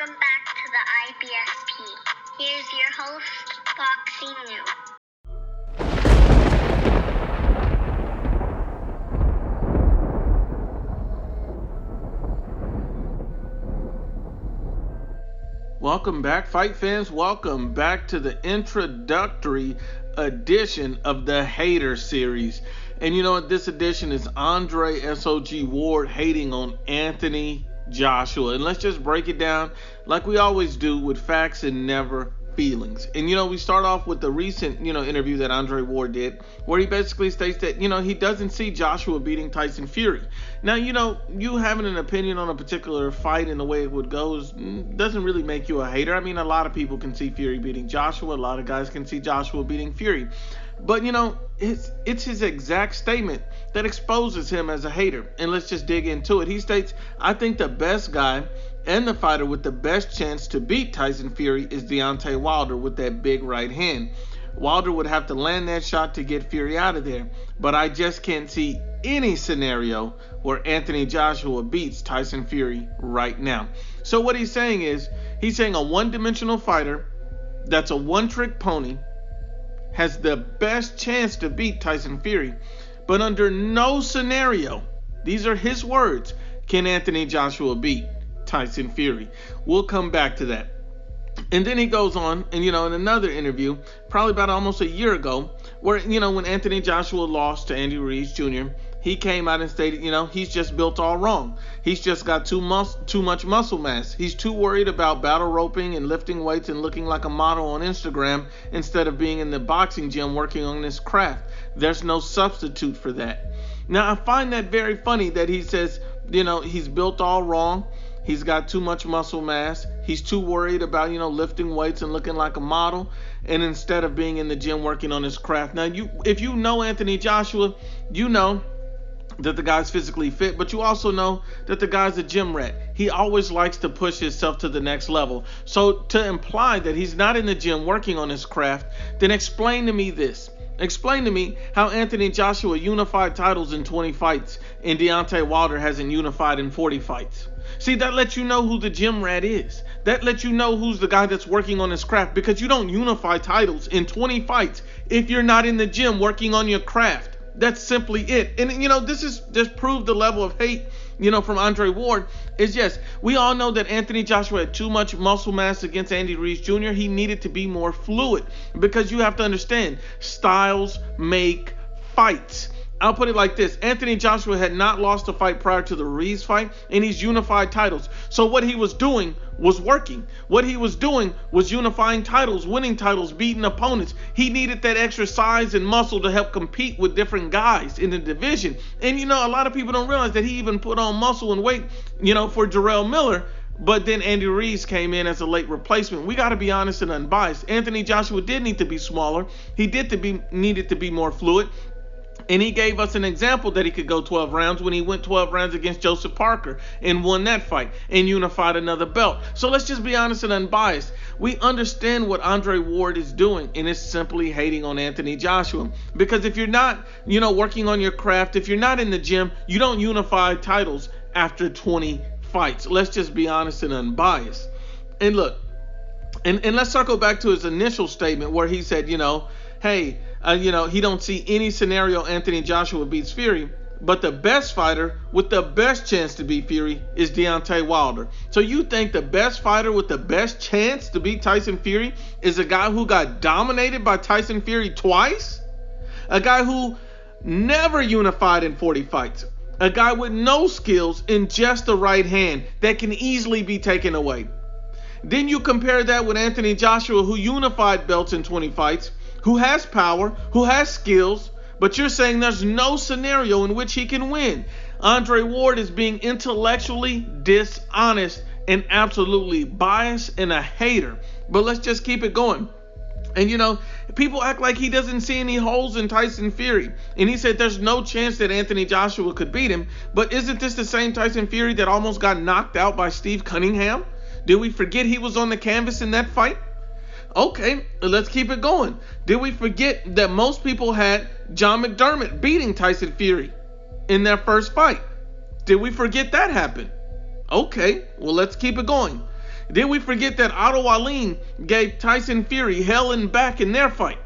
Welcome back to the IBFP. Here's your host, Foxy New. Welcome back, fight fans. Welcome back to the introductory edition of the Hater series. And you know what? This edition is Andre SOG Ward hating on Anthony Joshua. And let's just break it down like we always do, with facts and never feelings. And you know, we start off with the recent interview that Andre Ward did, where he basically states that he doesn't see Joshua beating Tyson Fury. Now, you having an opinion on a particular fight and the way it would go doesn't really make you a hater. I mean, a lot of people can see Fury beating Joshua. A lot of guys can see Joshua beating Fury. But it's his exact statement that exposes him as a hater. And let's just dig into it. He states, "I think the best guy and the fighter with the best chance to beat Tyson Fury is Deontay Wilder with that big right hand. Wilder would have to land that shot to get Fury out of there. But I just can't see any scenario where Anthony Joshua beats Tyson Fury right now." So what he's saying is, he's saying a one-dimensional fighter that's a one-trick pony has the best chance to beat Tyson Fury. But under no scenario, these are his words, can Anthony Joshua beat Tyson Fury. We'll come back to that. And then he goes on, and in another interview, probably about almost a year ago, where when Anthony Joshua lost to Andy Ruiz Jr., he came out and stated, he's just built all wrong. He's just got too much muscle mass. He's too worried about battle roping and lifting weights and looking like a model on Instagram instead of being in the boxing gym working on his craft. There's no substitute for that. Now, I find that very funny that he says, he's built all wrong. He's got too much muscle mass. He's too worried about, lifting weights and looking like a model, and instead of being in the gym working on his craft. Now, if you know Anthony Joshua, you know that the guy's physically fit, but you also know that the guy's a gym rat. He always likes to push himself to the next level. So to imply that he's not in the gym working on his craft, then explain to me this. Explain to me how Anthony Joshua unified titles in 20 fights and Deontay Wilder hasn't unified in 40 fights. See, that lets you know who the gym rat is. That lets you know who's the guy that's working on his craft, because you don't unify titles in 20 fights if you're not in the gym working on your craft. That's simply it. And this is just proved the level of hate, from Andre Ward is, yes, we all know that Anthony Joshua had too much muscle mass against Andy Ruiz Jr. He needed to be more fluid, because you have to understand, styles make fights. I'll put it like this. Anthony Joshua had not lost a fight prior to the Ruiz fight, and he's unified titles. So what he was doing was working. What he was doing was unifying titles, winning titles, beating opponents. He needed that extra size and muscle to help compete with different guys in the division. And, a lot of people don't realize that he even put on muscle and weight, for Jarrell Miller. But then Andy Ruiz came in as a late replacement. We got to be honest and unbiased. Anthony Joshua did need to be smaller. He needed to be more fluid. And he gave us an example that he could go 12 rounds when he went 12 rounds against Joseph Parker and won that fight and unified another belt. So let's just be honest and unbiased. We understand what Andre Ward is doing, and it's simply hating on Anthony Joshua. Because if you're not, working on your craft, if you're not in the gym, you don't unify titles after 20 fights. Let's just be honest and unbiased. And look, and let's circle back to his initial statement where he said, hey, he don't see any scenario Anthony Joshua beats Fury, but the best fighter with the best chance to beat Fury is Deontay Wilder. So you think the best fighter with the best chance to beat Tyson Fury is a guy who got dominated by Tyson Fury twice? A guy who never unified in 40 fights? A guy with no skills in just the right hand that can easily be taken away? Then you compare that with Anthony Joshua, who unified belts in 20 fights, who has power, who has skills, but you're saying there's no scenario in which he can win. Andre Ward is being intellectually dishonest and absolutely biased and a hater. But let's just keep it going. And people act like he doesn't see any holes in Tyson Fury. And he said there's no chance that Anthony Joshua could beat him. But isn't this the same Tyson Fury that almost got knocked out by Steve Cunningham? Did we forget he was on the canvas in that fight? Okay, let's keep it going. Did we forget that most people had John McDermott beating Tyson Fury in their first fight? Did we forget that happened? Okay, well, let's keep it going. Did we forget that Otto Wallin gave Tyson Fury hell and back in their fight?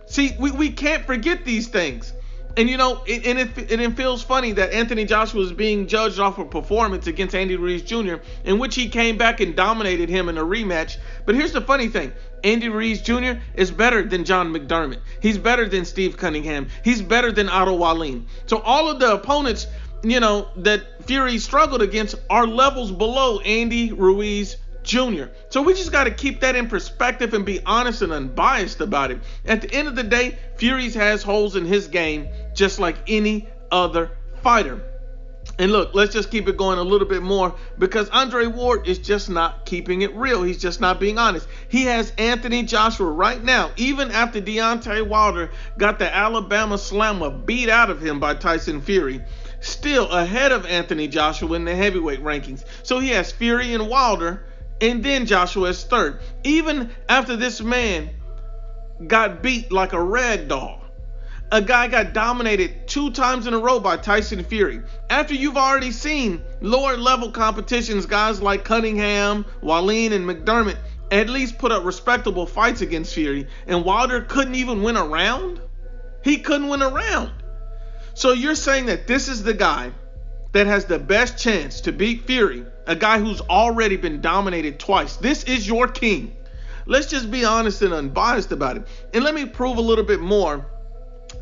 See, we can't forget these things. And it feels funny that Anthony Joshua is being judged off a performance against Andy Ruiz Jr., in which he came back and dominated him in a rematch. But here's the funny thing. Andy Ruiz Jr. is better than John McDermott. He's better than Steve Cunningham. He's better than Otto Wallin. So all of the opponents, that Fury struggled against are levels below Andy Ruiz Jr. So we just got to keep that in perspective and be honest and unbiased about it. At the end of the day, Fury has holes in his game just like any other fighter. And look, let's just keep it going a little bit more, because Andre Ward is just not keeping it real. He's just not being honest. He has Anthony Joshua right now, even after Deontay Wilder got the Alabama Slammer beat out of him by Tyson Fury, still ahead of Anthony Joshua in the heavyweight rankings. So he has Fury and Wilder, and then Joshua is third. Even after this man got beat like a rag doll. A guy got dominated 2 times in a row by Tyson Fury. After you've already seen lower level competitions, guys like Cunningham, Wallin, and McDermott at least put up respectable fights against Fury, and Wilder couldn't even win a round? He couldn't win a round. So you're saying that this is the guy that has the best chance to beat Fury, a guy who's already been dominated twice. This is your king. Let's just be honest and unbiased about it. And let me prove a little bit more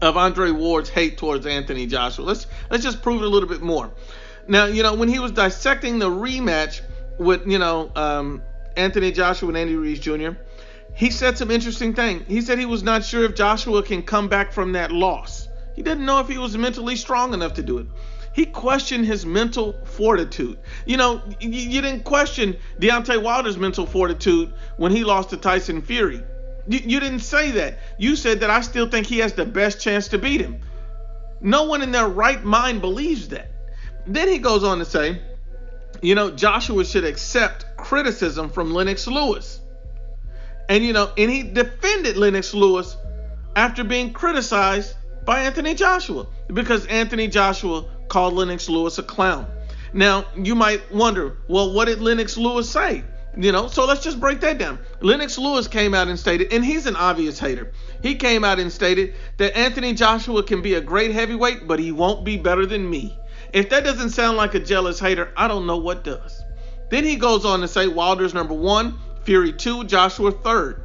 of Andre Ward's hate towards Anthony Joshua. Let's just prove it a little bit more. Now, when he was dissecting the rematch with, Anthony Joshua and Andy Ruiz Jr., he said some interesting things. He said he was not sure if Joshua can come back from that loss. He didn't know if he was mentally strong enough to do it. He questioned his mental fortitude. You didn't question Deontay Wilder's mental fortitude when he lost to Tyson Fury. You didn't say that. You said that I still think he has the best chance to beat him. No one in their right mind believes that. Then he goes on to say, Joshua should accept criticism from Lennox Lewis. And he defended Lennox Lewis after being criticized by Anthony Joshua, because Anthony Joshua called Lennox Lewis a clown. Now, you might wonder, well, what did Lennox Lewis say? So let's just break that down. Lennox Lewis came out and stated, and he's an obvious hater. He came out and stated that Anthony Joshua can be a great heavyweight, but he won't be better than me. If that doesn't sound like a jealous hater, I don't know what does. Then he goes on to say Wilder's number 1, Fury 2, Joshua 3rd.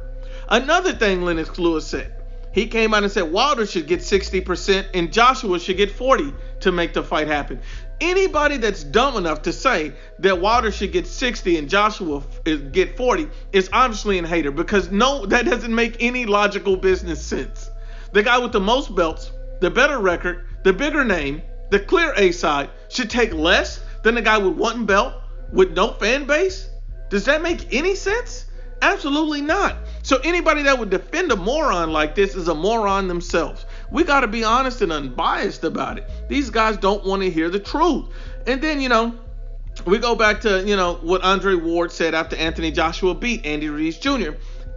Another thing Lennox Lewis said, he came out and said Wilder should get 60% and Joshua should get 40% to make the fight happen. Anybody that's dumb enough to say that Wilder should get 60 and Joshua get 40 is obviously a hater, because that doesn't make any logical business sense. The guy with the most belts, the better record, the bigger name, the clear A side should take less than the guy with 1 belt with no fan base? Does that make any sense? Absolutely not. So anybody that would defend a moron like this is a moron themselves. We got to be honest and unbiased about it. These guys don't want to hear the truth. And then, we go back to, what Andre Ward said after Anthony Joshua beat Andy Ruiz Jr.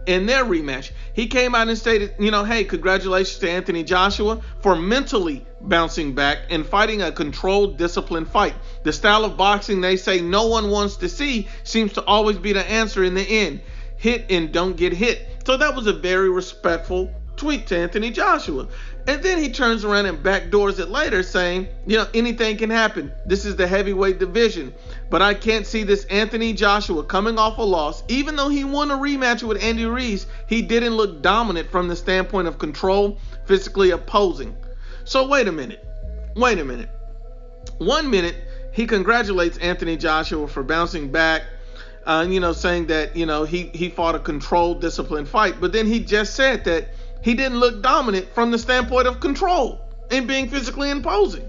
in their rematch. He came out and stated, hey, congratulations to Anthony Joshua for mentally bouncing back and fighting a controlled, disciplined fight. The style of boxing they say no one wants to see seems to always be the answer in the end. Hit and don't get hit. So that was a very respectful tweet to Anthony Joshua. And then he turns around and backdoors it later saying, anything can happen. This is the heavyweight division. But I can't see this Anthony Joshua coming off a loss. Even though he won a rematch with Andy Ruiz, he didn't look dominant from the standpoint of control, physically opposing. So wait a minute. 1 minute, he congratulates Anthony Joshua for bouncing back, saying that, he fought a controlled, disciplined fight. But then he just said that he didn't look dominant from the standpoint of control and being physically imposing.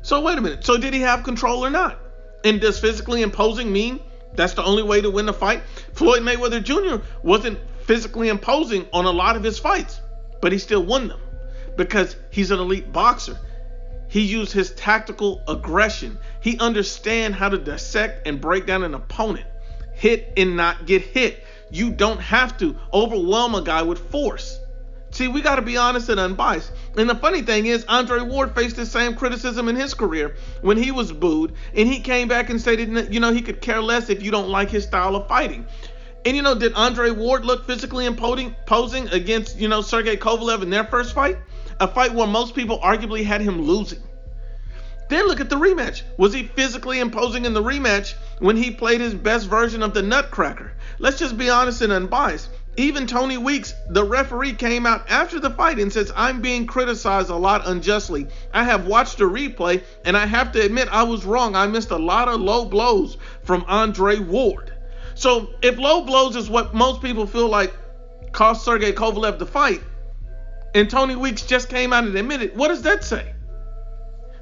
So wait a minute. So did he have control or not? And does physically imposing mean that's the only way to win the fight? Floyd Mayweather Jr. wasn't physically imposing on a lot of his fights, but he still won them because he's an elite boxer. He used his tactical aggression. He understands how to dissect and break down an opponent. Hit and not get hit. You don't have to overwhelm a guy with force. See, we got to be honest and unbiased. And the funny thing is, Andre Ward faced the same criticism in his career when he was booed, and he came back and stated, he could care less if you don't like his style of fighting. And did Andre Ward look physically imposing against, Sergey Kovalev in their first fight? A fight where most people arguably had him losing. Then look at the rematch. Was he physically imposing in the rematch when he played his best version of the Nutcracker? Let's just be honest and unbiased. Even Tony Weeks, the referee, came out after the fight and says, I'm being criticized a lot unjustly. I have watched the replay, and I have to admit I was wrong. I missed a lot of low blows from Andre Ward. So if low blows is what most people feel like cost Sergey Kovalev the fight, and Tony Weeks just came out and admitted, what does that say?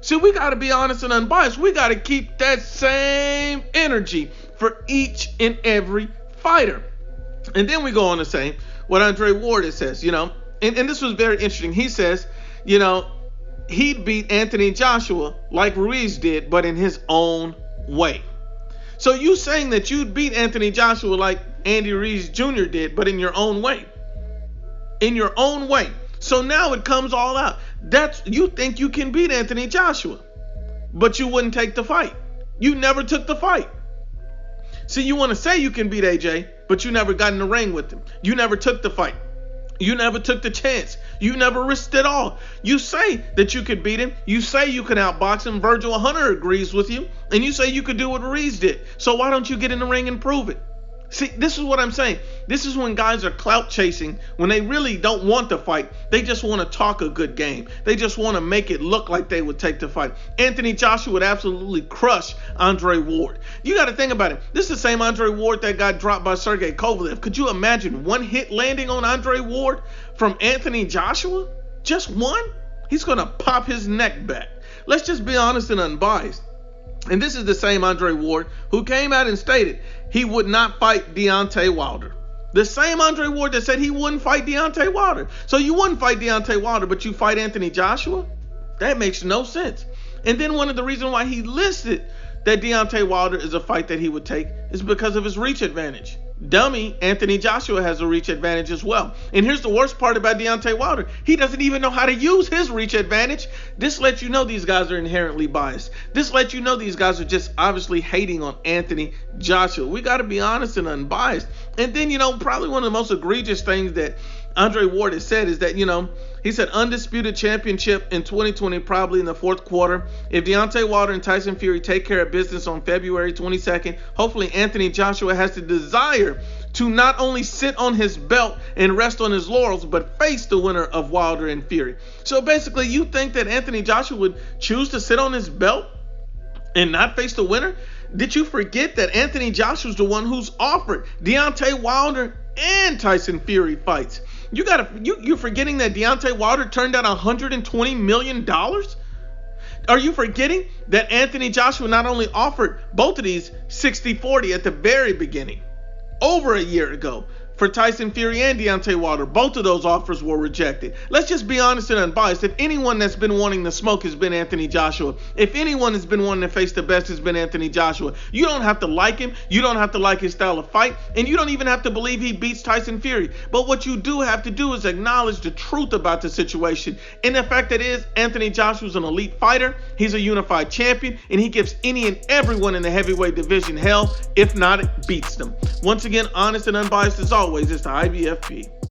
See, we got to be honest and unbiased. We got to keep that same energy for each and every fighter. And then we go on to say what Andre Ward says, and this was very interesting. He says, he'd beat Anthony Joshua like Ruiz did, but in his own way. So you saying that you'd beat Anthony Joshua like Andy Ruiz Jr. did, but in your own way. In your own way. So now it comes all out. You think you can beat Anthony Joshua, but you wouldn't take the fight. You never took the fight. See, you want to say you can beat AJ, but you never got in the ring with him. You never took the fight. You never took the chance. You never risked it all. You say that you could beat him. You say you can outbox him. Virgil Hunter agrees with you. And you say you could do what Ruiz did. So why don't you get in the ring and prove it? See, this is what I'm saying. This is when guys are clout chasing, when they really don't want to fight. They just want to talk a good game. They just want to make it look like they would take the fight. Anthony Joshua would absolutely crush Andre Ward. You got to think about it. This is the same Andre Ward that got dropped by Sergey Kovalev. Could you imagine one hit landing on Andre Ward from Anthony Joshua? Just one? He's going to pop his neck back. Let's just be honest and unbiased. And this is the same Andre Ward who came out and stated he would not fight Deontay Wilder. The same Andre Ward that said he wouldn't fight Deontay Wilder. So you wouldn't fight Deontay Wilder, but you fight Anthony Joshua? That makes no sense. And then one of the reasons why he listed that Deontay Wilder is a fight that he would take is because of his reach advantage. Dummy, Anthony Joshua has a reach advantage as well. And here's the worst part about Deontay Wilder. He doesn't even know how to use his reach advantage. This lets you know these guys are inherently biased. This lets you know these guys are just obviously hating on Anthony Joshua. We got to be honest and unbiased. And then, probably one of the most egregious things that Andre Ward has said is that, he said undisputed championship in 2020, probably in the fourth quarter. If Deontay Wilder and Tyson Fury take care of business on February 22nd, hopefully Anthony Joshua has the desire to not only sit on his belt and rest on his laurels, but face the winner of Wilder and Fury. So basically, you think that Anthony Joshua would choose to sit on his belt and not face the winner? Did you forget that Anthony Joshua's the one who's offered Deontay Wilder and Tyson Fury fights? You're forgetting that Deontay Wilder turned down $120 million? Are you forgetting that Anthony Joshua not only offered both of these 60-40 at the very beginning, over a year ago, for Tyson Fury and Deontay Wilder? Both of those offers were rejected. Let's just be honest and unbiased. If anyone that's been wanting the smoke has been Anthony Joshua, if anyone has been wanting to face the best has been Anthony Joshua, you don't have to like him, you don't have to like his style of fight, and you don't even have to believe he beats Tyson Fury. But what you do have to do is acknowledge the truth about the situation. And the fact that is, Anthony Joshua's an elite fighter, he's a unified champion, and he gives any and everyone in the heavyweight division hell. If not, it beats them. Once again, honest and unbiased as always, it's the IBFP.